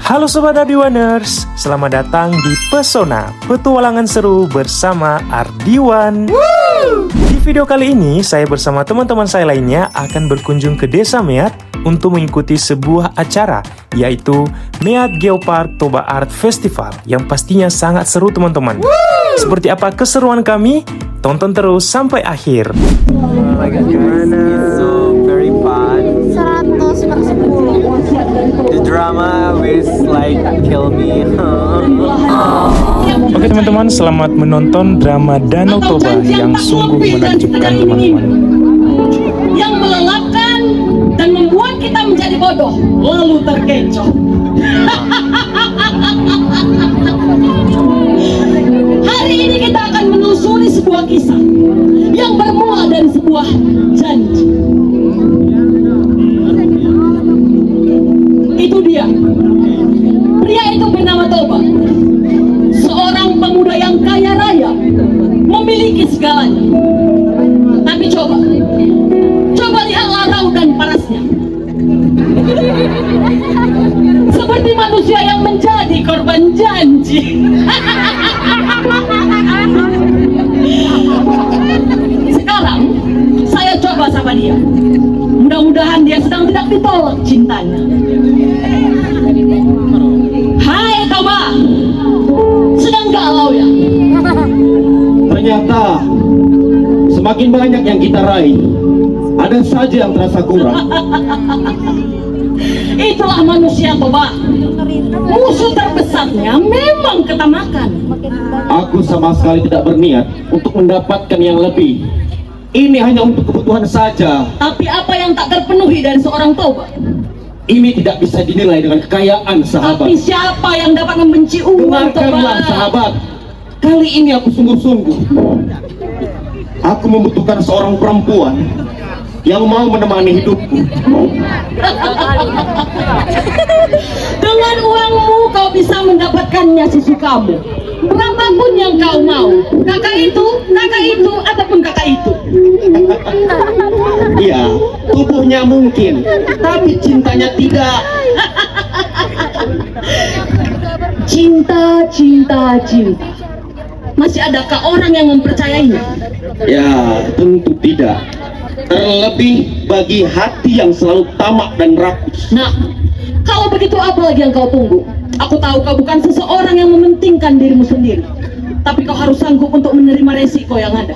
Halo Sobat Ardiwaners, selamat datang di Pesona, petualangan seru bersama Ardiwan. Di video kali ini, saya bersama teman-teman saya lainnya akan berkunjung ke Desa Meat untuk mengikuti sebuah acara, yaitu Meat Geopark Toba Art Festival, yang pastinya sangat seru teman-teman. Seperti apa keseruan kami? Tonton terus sampai akhir. Oh my god, it's so very fun. 100%. The drama will like kill me. Oke teman-teman, selamat menonton drama Danau Toba yang sungguh menakjubkan teman-teman. Yang melelapkan dan membuat kita menjadi bodoh lalu terkecoh. Hari ini kita akan menelusuri sebuah kisah yang bermula dari sebuah janji. Itu dia, pria itu bernama Toba, seorang pemuda yang kaya raya, memiliki segalanya. Tapi coba lihatlah raut dan parasnya, seperti manusia yang menjadi korban janji. Sekarang saya coba sama dia. Mudah-mudahan dia sedang tidak ditolak cintanya. Hai Toba, sedang galau ya? Ternyata semakin banyak yang kita raih, ada saja yang terasa kurang. Itulah manusia Toba. Musuh terbesarnya memang ketamakan. Aku sama sekali tidak berniat untuk mendapatkan yang lebih. Ini hanya untuk kebutuhan saja. Tapi apa yang tak terpenuhi dari seorang Toba? Ini tidak bisa dinilai dengan kekayaan, sahabat. Tapi siapa yang dapat membenci uang, Dengarkanlah, Toba? sahabat. Kali ini aku sungguh-sungguh. Aku membutuhkan seorang perempuan yang mau menemani hidupku. Dengan uangmu kau bisa mendapatkannya sesukamu. Berapapun yang kau mau, kakak itu, ataupun kakak itu. Iya, tubuhnya mungkin, tapi cintanya tidak. Cinta. Masih adakah orang yang mempercayainya? Ya, tentu tidak. Terlebih bagi hati yang selalu tamak dan rakus. Nah, kalau begitu apa lagi yang kau tunggu? Aku tahu kau bukan seseorang yang mementingkan dirimu sendiri, tapi kau harus sanggup untuk menerima resiko yang ada.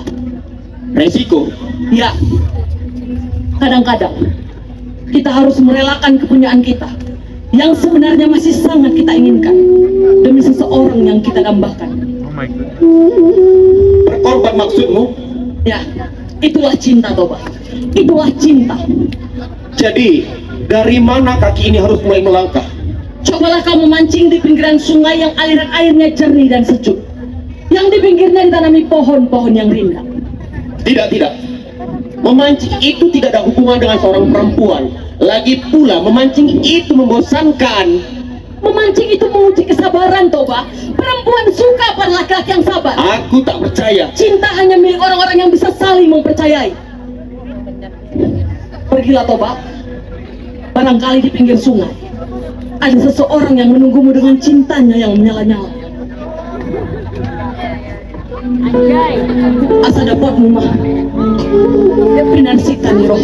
Resiko? Ya, kadang-kadang kita harus merelakan kepunyaan kita yang sebenarnya masih sangat kita inginkan demi seseorang yang kita dambakan. Berkorban maksudmu? Ya, itulah cinta Toba. Itulah cinta. Jadi, dari mana kaki ini harus mulai melangkah? Cobalah kamu mancing di pinggiran sungai yang aliran airnya jernih dan sejuk, yang di pinggirnya ditanami pohon-pohon yang rindang. Tidak. Memancing itu tidak ada hubungan dengan seorang perempuan. Lagi pula, memancing itu membosankan. Memancing itu menguji kesabaran, Toba. Perempuan suka pada laki-laki yang sabar. Aku tak percaya. Cinta hanya milik orang-orang yang bisa saling mempercayai. Pergilah, Toba. Barangkali di pinggir sungai ada seseorang yang menunggumu dengan cintanya yang menyala-nyala. Asa dapatmu mah pinansikan roh.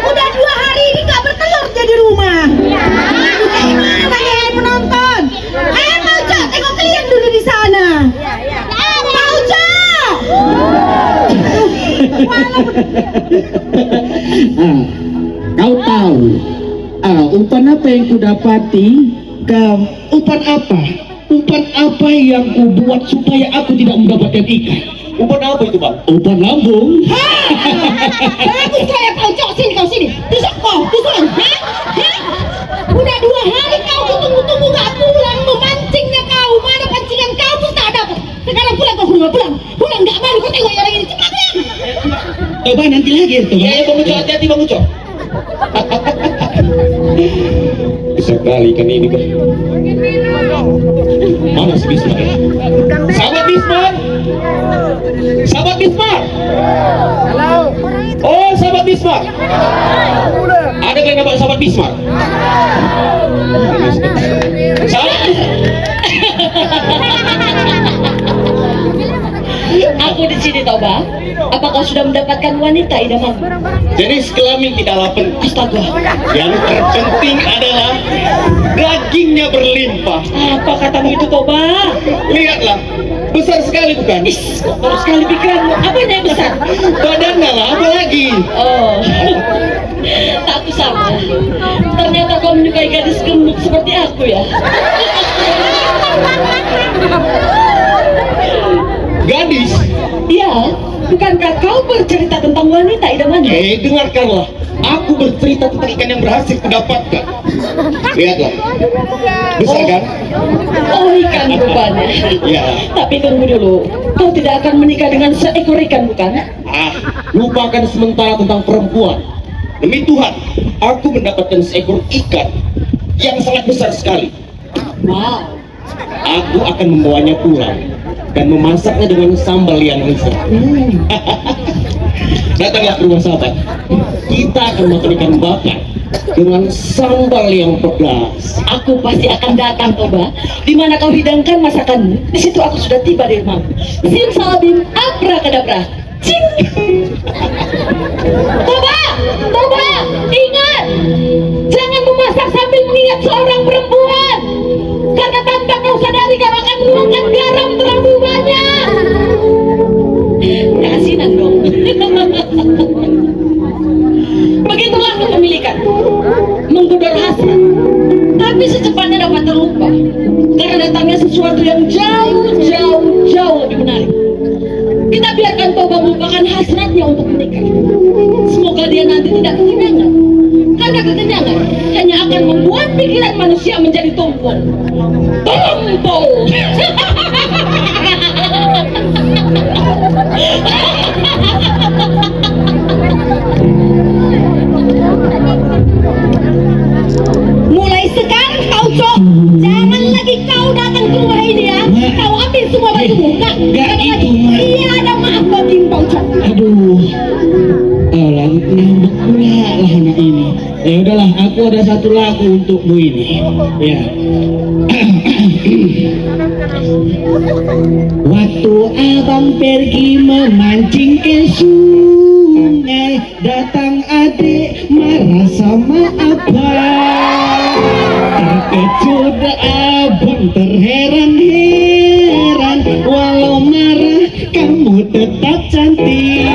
Udah 2 hari ini gak bertelur jadi rumah. Gimana kalian penonton? Ayo Pak Uco, tengok kalian dulu di sana. Pak Uco. Kau tahu umpan apa yang kudapati? Umpan apa? Umpan apa yang kubuat supaya aku tidak mendapatkan ikan? Umpan apa itu, Bang? Umpan lambung. Bagus kayak Pak Uco, sini kau sini. Tusuk kau, tusuk. Udah 2 hari kau tunggu-tunggu gak pulang. Memancingnya kau, mana pancingan kau pun tak ada Coba nanti lagi itu. Ya, Bang Uco, hati-hati Bang Uco. Bisa kali kan ini kan. Mana si Bismar? Sahabat Bismar. Sahabat Bismar. Oh, sahabat Bismar. Ada yang nampak sahabat Bismar? Sahabat Aku di sini Toba. Apakah sudah mendapatkan wanita idaman? jenis kelamin tidaklah penting. Astaga. Yang terpenting adalah dagingnya berlimpah. Apa katamu itu Toba? Lihatlah, besar sekali bukan? Is, kotor sekali pikiranmu. Apanya yang besar? Badannya lah, apa lagi? Oh, tak kusangka. Ternyata kau menyukai gadis gemuk seperti aku ya. Gadis? Iya, bukankah kau bercerita tentang wanita idamannya? Dengarkanlah. Aku bercerita tentang ikan yang berhasil kudapatkan. Lihatlah, besar kan? Oh, ikan rupanya. Ya. Tapi tunggu dulu, kau tidak akan menikah dengan seekor ikan bukan? Lupakan sementara tentang perempuan. Demi Tuhan, aku mendapatkan seekor ikan yang sangat besar sekali. Wow. Aku akan membawanya pulang dan memasaknya dengan sambal yang lezat. Datanglah ke rumah sahabat. Kita akan makan ikan bakar dengan sambal yang pedas. Aku pasti akan datang Toba. Di mana kau hidangkan masakanmu, di situ aku sudah tiba di rumahmu. Sim salabim abrakadabra. Cing. Toba, Toba, ingat, jangan memasak sambil mengingat seorang perempuan. Karena tanpa kau sadari kau akan menuangkan garam terlalu banyak. Keasinan dong. Begitulah kepemilikan, menggodor hasrat, tapi secepatnya dapat terlupa karena datangnya sesuatu yang jauh lebih menarik. Kita biarkan Toba melupakan hasratnya untuk menikah. Semoga dia nanti tidak kekenyangan, karena kekenyangan hanya akan membuat pikiran manusia menjadi tumpul. Tumpul. Mulai sekarang kau Cok, jangan lagi kau datang ke rumah ini ya. Kau ambil semua bajumu. Enggak itu, Ma. Iya ada maaf bagi kau Cok. Aduh, alah, ngambek pula lah anak ini. Ya udahlah, aku ada satu lagu untukmu ini. Ya. Waktu abang pergi memancing ke sungai, datang adik marah sama abang. Terkejut abang terheran-heran, walau marah kamu tetap cantik.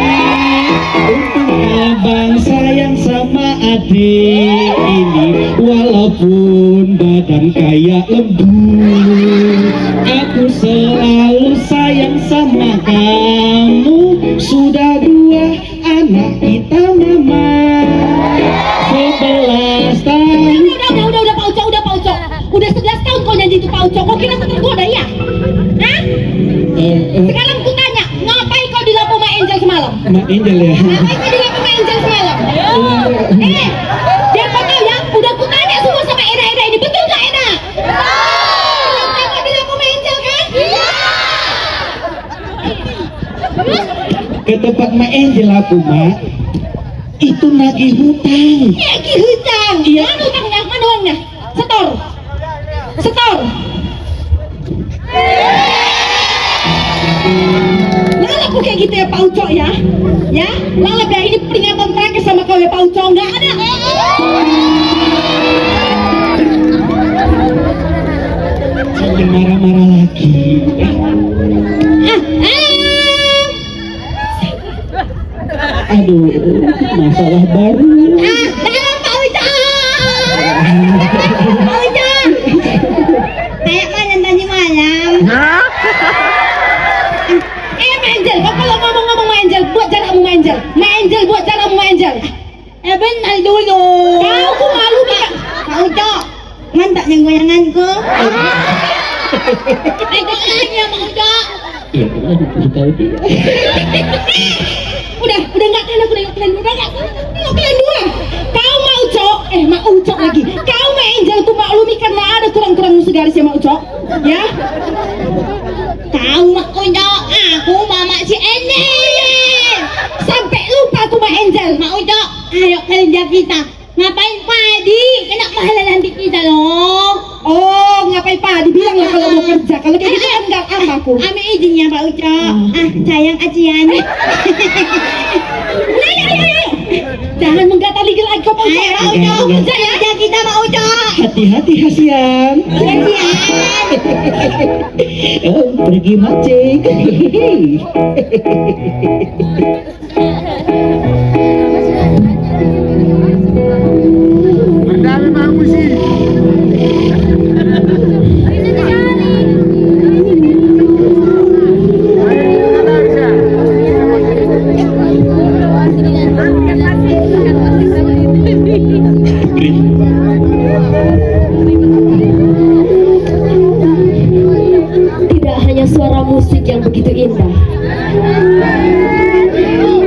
Untung abang sayang sama adik ini, walaupun badan kayak lembu. Aku selalu sayang sama kamu. Sudah 2 anak kita mama, 11 tahun. Udah Pak Ucok. Udah 11 tahun kau nyanyi itu Pak Ucok. Kau kira aku tergoda ya? Hah? Sekarang ku tanya, ngapain kau di lampu Ma Angel semalam? Ma Angel ya. Ngapain kau di lampu Ma Angel semalam? Biar kau tahu ya, udah ku tanya semua sama Eda ini, betul gak Eda? Kenapa kau di lampu Ma Angel kan? Ke tempat Ma Angel aku, Ma. Itu nagih hutang. Nagih hutang. Iya. Mana hutangnya? Mana uangnya? Setor. Lala kok kayak gitu ya Pak Ucok ya? Ya, Lala biar ini peringatan terakhir sama kau ya Pak Ucok. Nggak ada. Jangan marah-marah lagi. Aduh, masalah baru. Dalam Pak Ucok. Pak Ucok. Kayak mana tadi malam? Ma Angel, kau kalau ngomong-ngomong Ma Angel, buat jarakmu Ma Angel. Ma Angel, buat jarakmu Ma Angel. Benar dulu. Aku malu nih. Pak Ucok, mantap yang goyanganku. Ikut aja Pak Ucok. Ya, tahu dia. udah nggak tahan aku nengok kalian, udah nggak tahan aku nengok kalian dua. Kau mau cok, mak ucok lagi. Kau mak Angel ku maklumi karena ada kurang-kurang segaris ya mak ucok, ya. Kau mak ucok, aku mama si Angel. Sampai lupa aku mak Angel, mak ucok. Ayo kerja kita. Ngapain padi? Kena pahala nanti kita loh. Oh, ngapain padi? Bilang lah kalau mau kerja. Kalau kayak gitu kan nggak apa aku. Ambil izinnya Pak Ucok. Sayang acian. Ayo. Jangan menggatali lagi kau Pak Ucok. Pak Ucok, kerja kita Pak Ucok. Hati-hati Hasian. Pergi mancing. Tidak hanya suara musik yang begitu indah,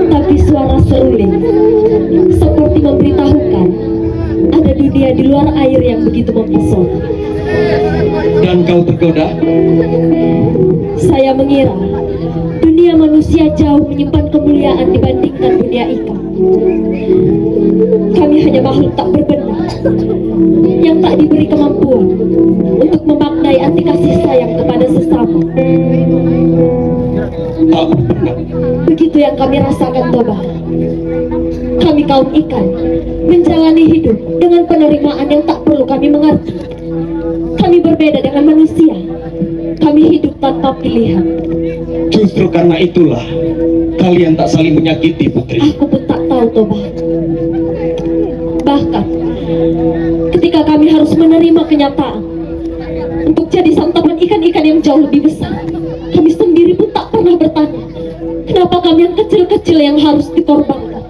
tapi suara seruling seperti memberitahukan ada dunia di luar air yang begitu mempesona. Dan kau tergoda? Saya mengira dunia manusia jauh menyimpan kemuliaan dibandingkan dunia ikan. Kami hanya makhluk tak berbenah yang tak diberi kemampuan untuk memaknai arti kasih sayang kepada sesama. Tak benar. Begitu yang kami rasakan, Toba. Kami kaum ikan menjalani hidup dengan penerimaan yang tak perlu kami mengerti. Kami berbeda dengan manusia. Kami hidup tanpa pilihan. Justru karena itulah kalian tak saling menyakiti, Putri. Aku pun tak tahu, Toba. Bahkan ketika kami harus menerima kenyataan untuk jadi santapan ikan-ikan yang jauh lebih besar, kami sendiri pun tak pernah bertanya kenapa kami yang kecil-kecil yang harus dikorbankan.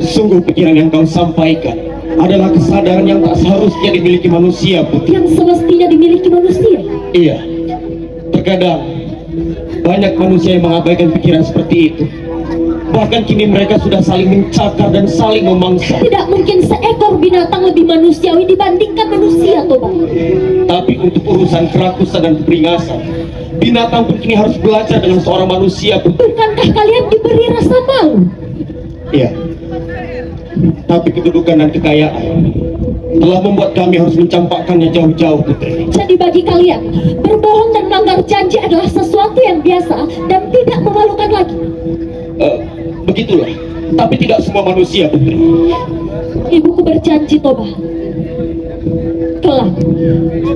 Sungguh pikiran yang kau sampaikan adalah kesadaran yang tak seharusnya dimiliki manusia, Putri. Yang semestinya dimiliki manusia. Iya, terkadang banyak manusia yang mengabaikan pikiran seperti itu. Bahkan kini mereka sudah saling mencakar dan saling memangsa. Tidak mungkin seekor binatang lebih manusiawi dibandingkan manusia, Toba. Tapi untuk urusan kerakusan dan keperingasan, binatang pun kini harus belajar dengan seorang manusia, Putri. Bukankah kalian diberi rasa malu? Iya. Tapi kedudukan dan kekayaan telah membuat kami harus mencampakkannya jauh-jauh, Putri. Jadi bagi kalian, berbohong dan melanggar janji adalah sesuatu yang biasa dan tidak memalukan lagi. Begitulah. Tapi tidak semua manusia, Putri. Ibuku berjanji, Toba. Kelak,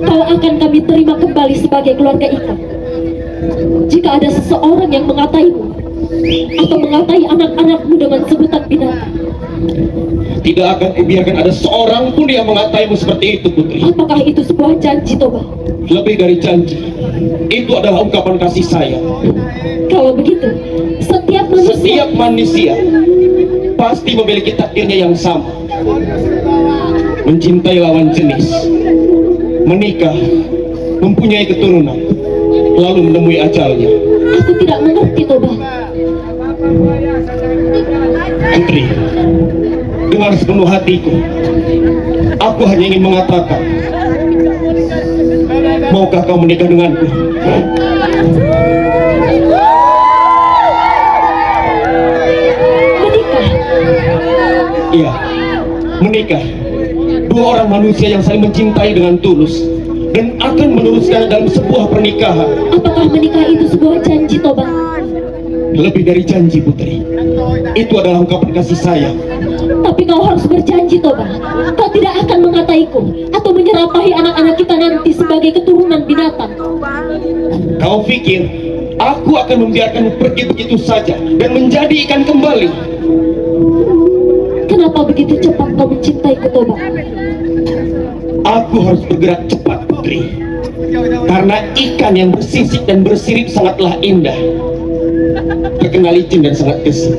kau akan kami terima kembali sebagai keluarga ikan. Jika ada seseorang yang mengataimu atau mengatai anak-anakmu dengan sebutan binatang, tidak akan kubiarkan ada seorang pun yang mengataimu seperti itu, Putri. apakah itu sebuah janji, Toba? Lebih dari janji, itu adalah ungkapan kasih sayang. Kalau begitu, Setiap manusia pasti memiliki takdirnya yang sama. Mencintai lawan jenis, menikah, mempunyai keturunan, lalu menemui ajalnya. Aku tidak mengerti, Toba. Putri, dengan sepenuh hatiku, aku hanya ingin mengatakan, maukah kau menikah denganku? Iya, menikah. Dua orang manusia yang saling mencintai dengan tulus dan akan meneruskan dalam sebuah pernikahan. Apakah menikah itu sebuah janji, Toba? Lebih dari janji, Putri. Itu adalah ungkapan kasih sayang. Tapi kau harus berjanji, Toba. Kau tidak akan mengataiku atau menyerapahi anak-anak kita nanti sebagai keturunan binatang. Kau pikir aku akan membiarkanmu pergi begitu saja dan menjadi ikan kembali? Kenapa begitu cepat kau mencintaiku, Toba? Aku harus bergerak cepat, Putri. Karena ikan yang bersisik dan bersirip sangatlah indah, terkenal licin dan sangat gesit.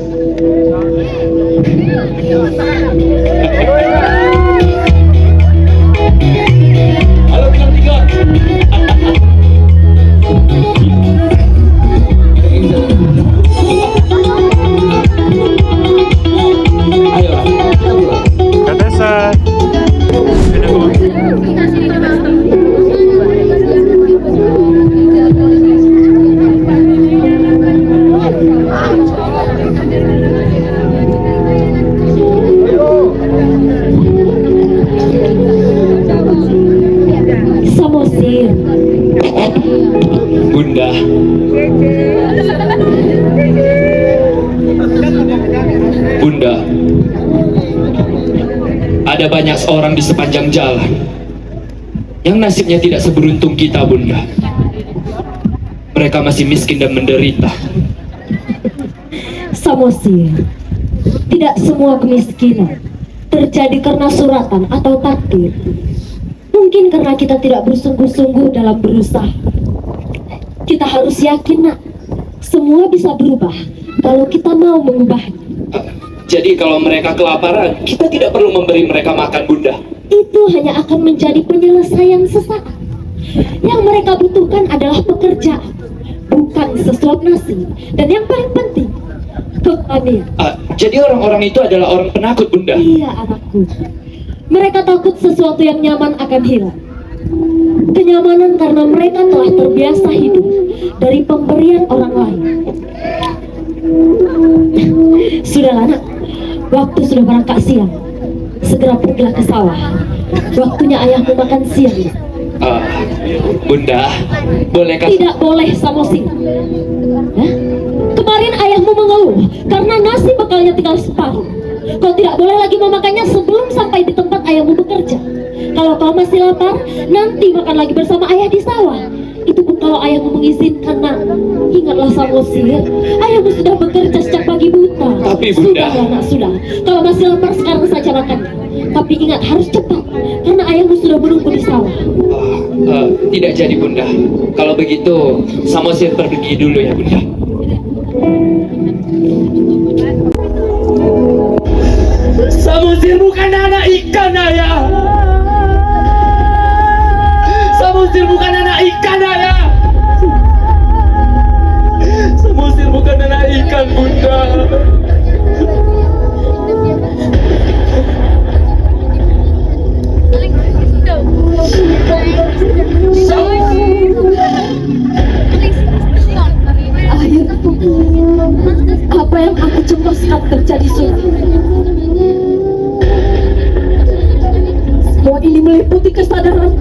Halo bintang 3. Samosir. Bunda, Bunda, ada banyak orang di sepanjang jalan yang nasibnya tidak seberuntung kita, Bunda. Mereka masih miskin dan menderita. Samosir, tidak semua kemiskinan terjadi karena suratan atau takdir. Mungkin karena kita tidak bersungguh-sungguh dalam berusaha. Kita harus yakin, nak, semua bisa berubah kalau kita mau mengubahnya. Jadi kalau mereka kelaparan, kita tidak perlu memberi mereka makan, Bunda. Itu hanya akan menjadi penyelesaian sesaat. Yang mereka butuhkan adalah pekerjaan, bukan sesuap nasi. Dan yang paling penting, kepastian. Jadi orang-orang itu adalah orang penakut, Bunda. Iya, anakku. Mereka takut sesuatu yang nyaman akan hilang. Kenyamanan karena mereka telah terbiasa hidup dari pemberian orang lain. Sudahlah, nak. Waktu sudah berangkat siang. Segera pergilah ke sawah. Waktunya ayahmu makan siang. Bunda, bolehkah? Tidak boleh, Samosir. Kemarin ayahmu mengeluh karena nasi bekalnya tinggal separuh. Kau tidak boleh lagi memakannya sebelum sampai di tempat ayahmu bekerja. Kalau kau masih lapar, nanti makan lagi bersama ayah di sawah. Itu pun kalau ayahmu mengizinkan, nak. Ingatlah, Samosir, ayahmu sudah bekerja sejak pagi buta. Tapi, Bunda, Sudahlah, nak, sudah. Kalau masih lapar, sekarang saja makan. Tapi ingat, harus cepat, karena ayahmu sudah menunggu di sawah. Tidak jadi, Bunda. Kalau begitu, Samosir pergi dulu ya, Bunda. Samosir bukan anak ikan, ayah. Samosir bukan anak ikan, ayah. Samosir bukan anak ikan, Bunda. Apa yang aku cemaskan terjadi sudah. Semua ini meliputi kesadaran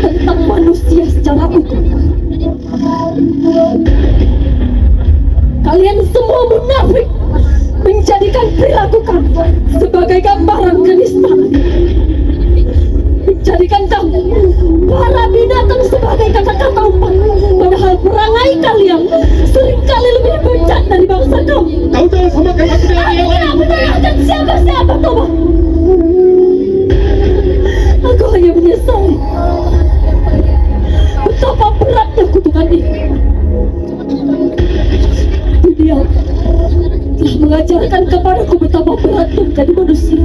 tentang manusia secara utuh. Kalian semua munafik, menjadikan perilaku kamu sebagai gambaran kenistaan, menjadikan kamu para binatang sebagai kata-kata umpan. Padahal perangai kalian seringkali lebih bejat dari bangsa kamu. Kau jangan samakan aku dengan yang lain. Aku menyalahkan siapa-siapa, coba. Aku hanya menyesali betapa beratnya kutukan ini. Dunia telah mengajarkan kepadaku betapa beratnya menjadi manusia.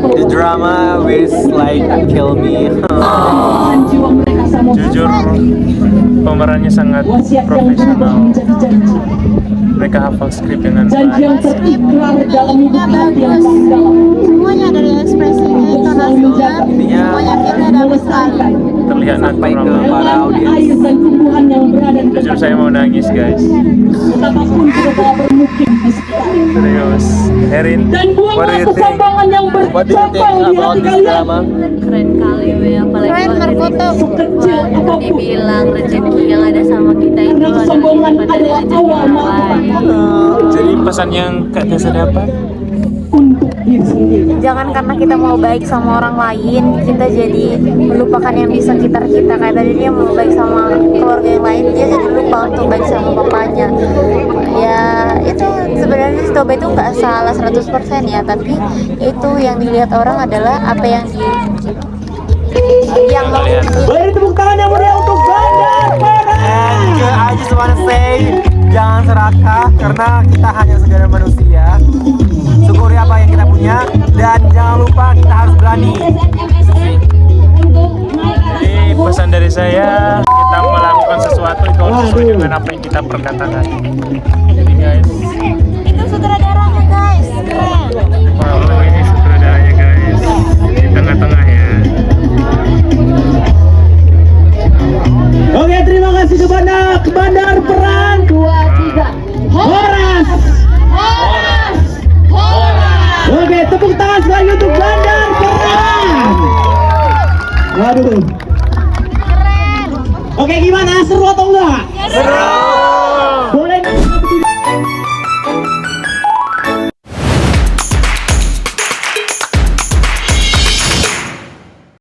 The drama will like kill me. Jujur, pemerannya sangat profesional. Mereka hafal skrip dengan baik. Semuanya dari ekspresinya, intonasinya, semuanya kita dapat sekali. Terlihat Sampai ke natural. para audiens. Jujur saya mau nangis, guys. Serius. Erin, Dan what do buanglah you think? kesombongan yang What do you think bercabang di about hati this kalian. drama? Keren kali Wei, apalagi Keren, waktu Markoto. Sekecil apapun. dibilang rezeki yang ada sama kita itu Karena adalah kesombongan lipat dari adalah rezeki awal orang lain. malapetaka Jadi pesan yang Kak Tessa dapat? untuk diri sendiri. Jangan karena kita mau baik sama orang lain, kita jadi melupakan yang di sekitar kita. Kayak tadi dia mau baik sama keluarga yang lain, dia jadi lupa untuk baik sama papanya. Ya itu sebenarnya si Toba itu nggak salah 100% ya, tapi itu yang dilihat orang adalah apa yang mau Beri tepuk tangan yang meriah untuk Bandar And Perak. I just wanna say, jangan serakah karena kita hanya segala manusia. Syukuri apa yang kita punya dan jangan lupa kita harus berani. Jadi pesan dari saya, kita melakukan sesuatu itu harus sesuai dengan apa yang kita perkatakan. Jadi guys, itu sutradaranya guys, keren. wow, ini sutradaranya guys di tengah-tengah ya. Oke, terima kasih kepada Bandar Perang. 2, 3. Horas. Oke, tepuk tangan sekali untuk Bandar Perang. Waduh. Oke, gimana? Seru atau enggak? Seru.